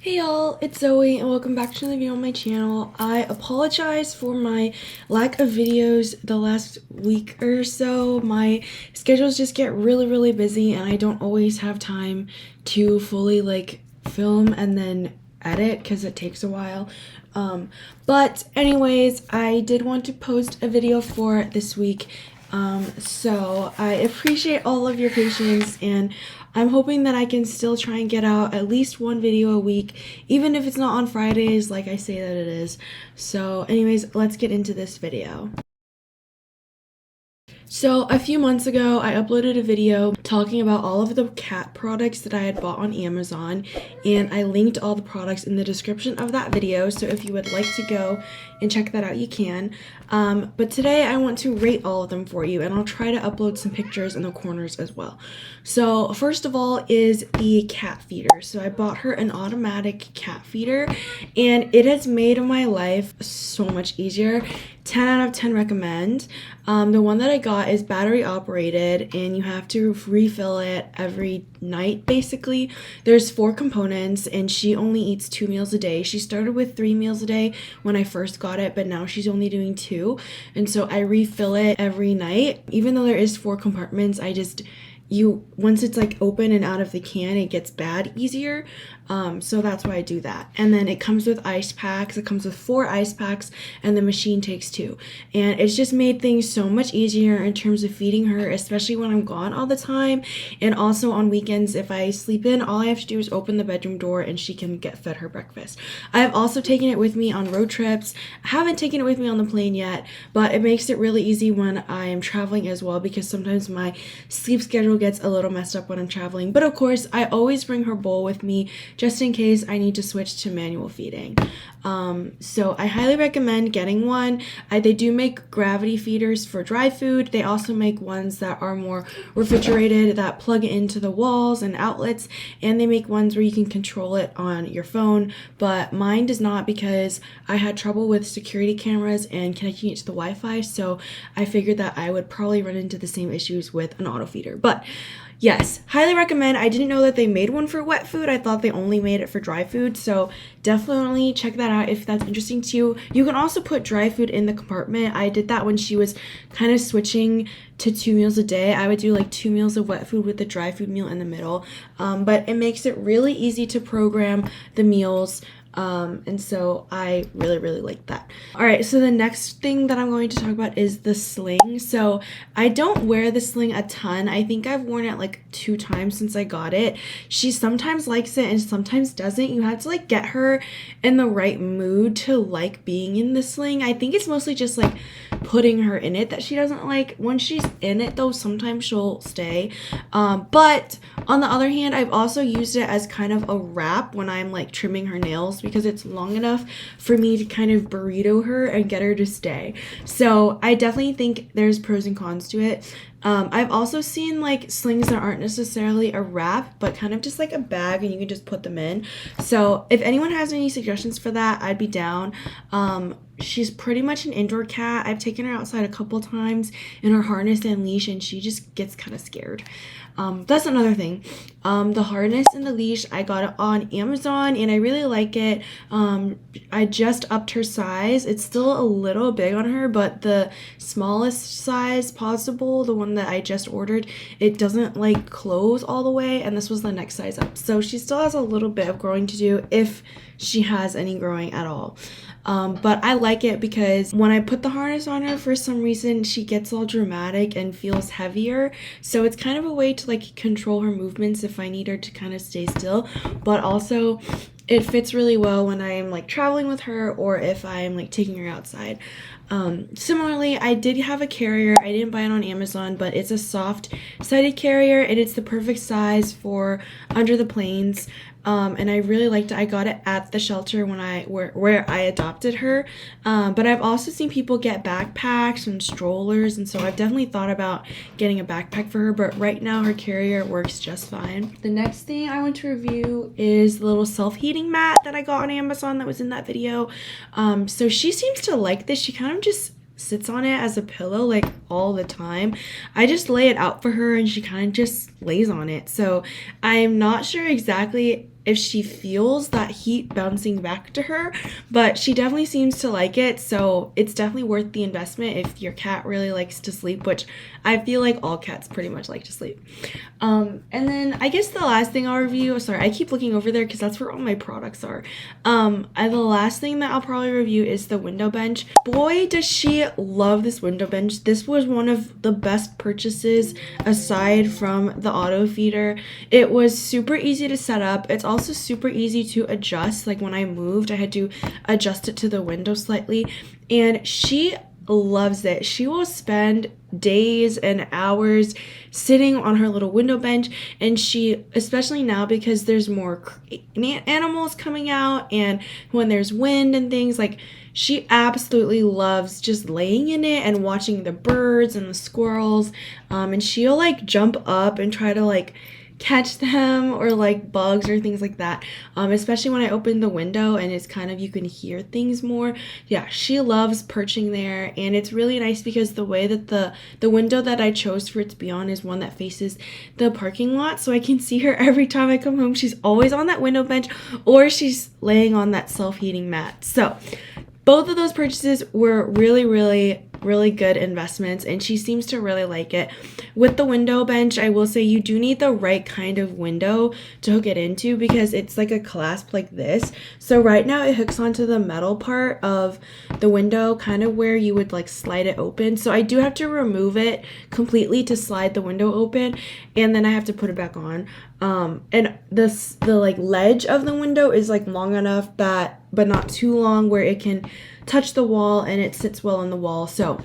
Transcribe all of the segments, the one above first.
Hey y'all, it's Zoe and welcome back to another video on my channel. I apologize for my lack of videos the last week or so. My schedules just get really busy and I don't always have time to fully film and then edit because it takes a while. But anyways, I did want to post a video for this week. So I appreciate all of your patience and I'm hoping that I can still try and get out at least one video a week, even if it's not on Fridays like I say that it is. So anyways, let's get into this video. So a few months ago, I uploaded a video talking about all of the cat products that I had bought on Amazon, and I linked all the products in the description of that video, so if you would like to go and check that out, you can. But today I want to rate all of them for you, and I'll try to upload some pictures in the corners as well. So first of all is the cat feeder. So I bought her an automatic cat feeder, and it has made my life so much easier. 10 out of 10 recommend. The one that I got is battery operated and you have to refill it every night basically. There's 4 components and she only eats 2 meals a day. She started with 3 meals a day when I first got it, but now she's only doing 2. And so I refill it every night. Even though there is 4 compartments, once it's like open and out of the can, it gets bad easier. So that's why I do that. And then it comes with ice packs. It comes with 4 ice packs and the machine takes 2. And it's just made things so much easier in terms of feeding her, especially when I'm gone all the time. And also on weekends, if I sleep in, all I have to do is open the bedroom door and she can get fed her breakfast. I have also taken it with me on road trips. I haven't taken it with me on the plane yet, but it makes it really easy when I am traveling as well because sometimes my sleep schedule gets a little messed up when I'm traveling. But of course, I always bring her bowl with me just in case I need to switch to manual feeding. So I highly recommend getting one. They do make gravity feeders for dry food. They also make ones that are more refrigerated that plug into the walls and outlets, and they make ones where you can control it on your phone, but mine does not because I had trouble with security cameras and connecting it to the Wi-Fi, so I figured that I would probably run into the same issues with an auto feeder. But yes, highly recommend. I didn't know that they made one for wet food. I thought they only made it for dry food. So definitely check that out if that's interesting to you. You can also put dry food in the compartment. I did that when she was kind of switching to 2 meals a day. I would do like 2 meals of wet food with the dry food meal in the middle. But it makes it really easy to program the meals. And so I really like that. All right, so the next thing that I'm going to talk about is the sling. So I don't wear the sling a ton. I think I've worn it like 2 times since I got it. She sometimes likes it and sometimes doesn't. You have to like get her in the right mood to like being in the sling. I think it's mostly just like putting her in it that she doesn't like. Once she's in it though, sometimes she'll stay. But on the other hand, I've also used it as kind of a wrap when I'm like trimming her nails because it's long enough for me to kind of burrito her and get her to stay. So I definitely think there's pros and cons to it. I've also seen like slings that aren't necessarily a wrap, but kind of just like a bag and you can just put them in. So if anyone has any suggestions for that, I'd be down. She's pretty much an indoor cat. I've taken her outside a couple times in her harness and leash and she just gets kind of scared. That's another thing. The harness and the leash, I got it on Amazon and I really like it. I just upped her size. It's still a little big on her, but the smallest size possible, the one that I just ordered, it doesn't like close all the way, and this was the next size up. So she still has a little bit of growing to do if she has any growing at all. But I like it because when I put the harness on her, for some reason, she gets all dramatic and feels heavier. So it's kind of a way to like control her movements if I need her to kind of stay still. But also, it fits really well when I'm like traveling with her or if I'm like taking her outside. Similarly, I did have a carrier. I didn't buy it on Amazon, but it's a soft sided carrier and it's the perfect size for under the planes. And I really liked it. I got it at the shelter when where I adopted her. But I've also seen people get backpacks and strollers, and so I've definitely thought about getting a backpack for her, but right now her carrier works just fine. The next thing I want to review is the little self-heating mat that I got on Amazon that was in that video. So she seems to like this. She kind of just sits on it as a pillow like all the time. I just lay it out for her and she kind of just lays on it. So I'm not sure exactly if she feels that heat bouncing back to her, but she definitely seems to like it, so it's definitely worth the investment if your cat really likes to sleep, which I feel like all cats pretty much like to sleep. And then I guess the last thing I'll review, sorry, I keep looking over there because that's where all my products are. The last thing that I'll probably review is the window bench. Boy, does she love this window bench. This was one of the best purchases aside from the auto feeder. It was super easy to set up. It's also super easy to adjust. Like when I moved, I had to adjust it to the window slightly, and she loves it. She will spend days and hours sitting on her little window bench, and she, especially now because there's more animals coming out and when there's wind and things, like she absolutely loves just laying in it and watching the birds and the squirrels, and she'll like jump up and try to like catch them or like bugs or things like that, especially when I open the window and it's kind of, you can hear things more. Yeah, she loves perching there, and it's really nice because the way that the window that I chose for it to be on is one that faces the parking lot, so I can see her every time I come home. She's always on that window bench or she's laying on that self-heating mat. So both of those purchases were really good investments, and she seems to really like it. With the window bench, I will say you do need the right kind of window to hook it into because it's like a clasp like this. So right now it hooks onto the metal part of the window, kind of where you would like slide it open. So I do have to remove it completely to slide the window open, and then I have to put it back on. And the like ledge of the window is like long enough that, but not too long, where it can touch the wall and it sits well on the wall. So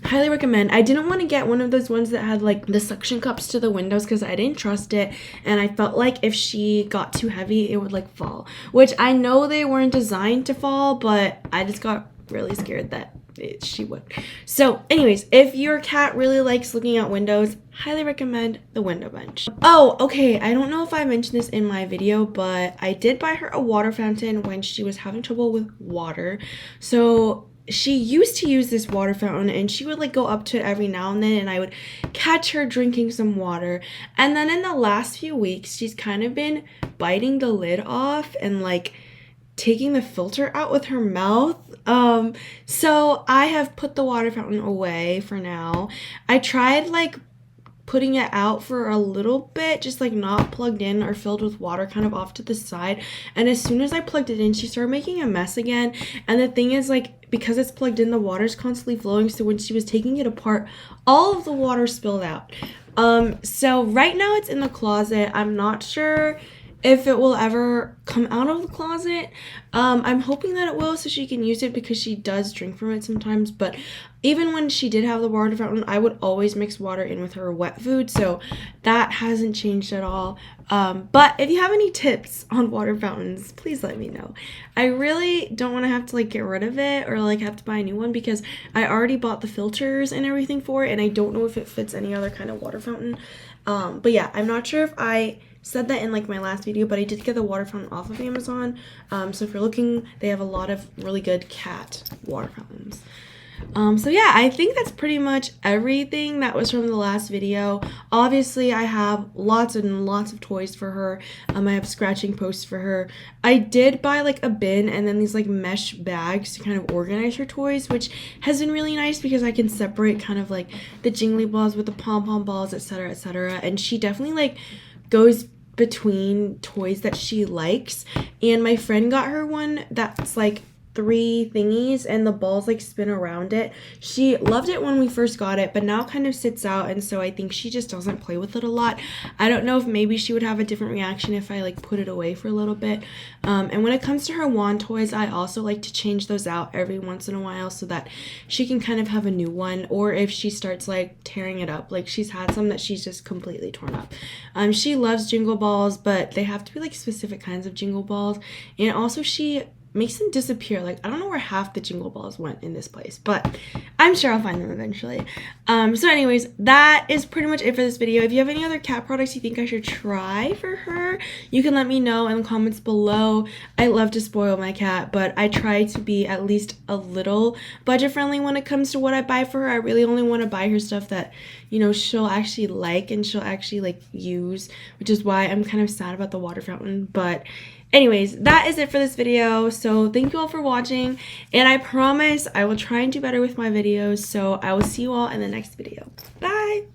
highly recommend. I didn't want to get one of those ones that had like the suction cups to the windows because I didn't trust it, and I felt like if she got too heavy it would like fall, which I know they weren't designed to fall, but I just got really scared that she would. So anyways, if your cat really likes looking out windows, highly recommend the window bench. Oh, okay, I don't know if I mentioned this in my video, but I did buy her a water fountain when she was having trouble with water. So she used to use this water fountain, and she would like go up to it every now and then, and I would catch her drinking some water. And then in the last few weeks, she's kind of been biting the lid off and like taking the filter out with her mouth. So I have put the water fountain away for now. I tried like putting it out for a little bit, just like not plugged in or filled with water, kind of off to the side, and as soon as I plugged it in, she started making a mess again. And the thing is, like, because it's plugged in, the water's constantly flowing, so when she was taking it apart, all of the water spilled out. So right now it's in the closet. I'm not sure if it will ever come out of the closet. I'm hoping that it will so she can use it because she does drink from it sometimes. But even when she did have the water fountain, I would always mix water in with her wet food, so that hasn't changed at all. But if you have any tips on water fountains, please let me know. I really don't want to have to like get rid of it or like have to buy a new one because I already bought the filters and everything for it, and I don't know if it fits any other kind of water fountain. But yeah, I'm not sure if I said that in like my last video, but I did get the water fountain off of Amazon. So if you're looking, they have a lot of really good cat water fountains. So yeah, I think that's pretty much everything that was from the last video. Obviously, I have lots and lots of toys for her. I have scratching posts for her. I did buy like a bin and then these like mesh bags to kind of organize her toys, which has been really nice because I can separate kind of like the jingly balls with the pom-pom balls, etc., etc. And she definitely like goes between toys that she likes. And my friend got her one that's like 3 thingies and the balls like spin around it. She loved it when we first got it, but now kind of sits out, and so I think she just doesn't play with it a lot. I don't know if maybe she would have a different reaction if I like put it away for a little bit. And when it comes to her wand toys, I also like to change those out every once in a while so that she can kind of have a new one, or if she starts like tearing it up, like she's had some that she's just completely torn up. She loves jingle balls, but they have to be like specific kinds of jingle balls, and also she makes them disappear. Like, I don't know where half the jingle balls went in this place, but I'm sure I'll find them eventually. So anyways, that is pretty much it for this video. If you have any other cat products you think I should try for her, you can let me know in the comments below. I love to spoil my cat, but I try to be at least a little budget friendly when it comes to what I buy for her. I really only want to buy her stuff that, you know, she'll actually like and she'll actually like use, which is why I'm kind of sad about the water fountain. But anyways, that is it for this video. So thank you all for watching, and I promise I will try and do better with my videos. So I will see you all in the next video. Bye.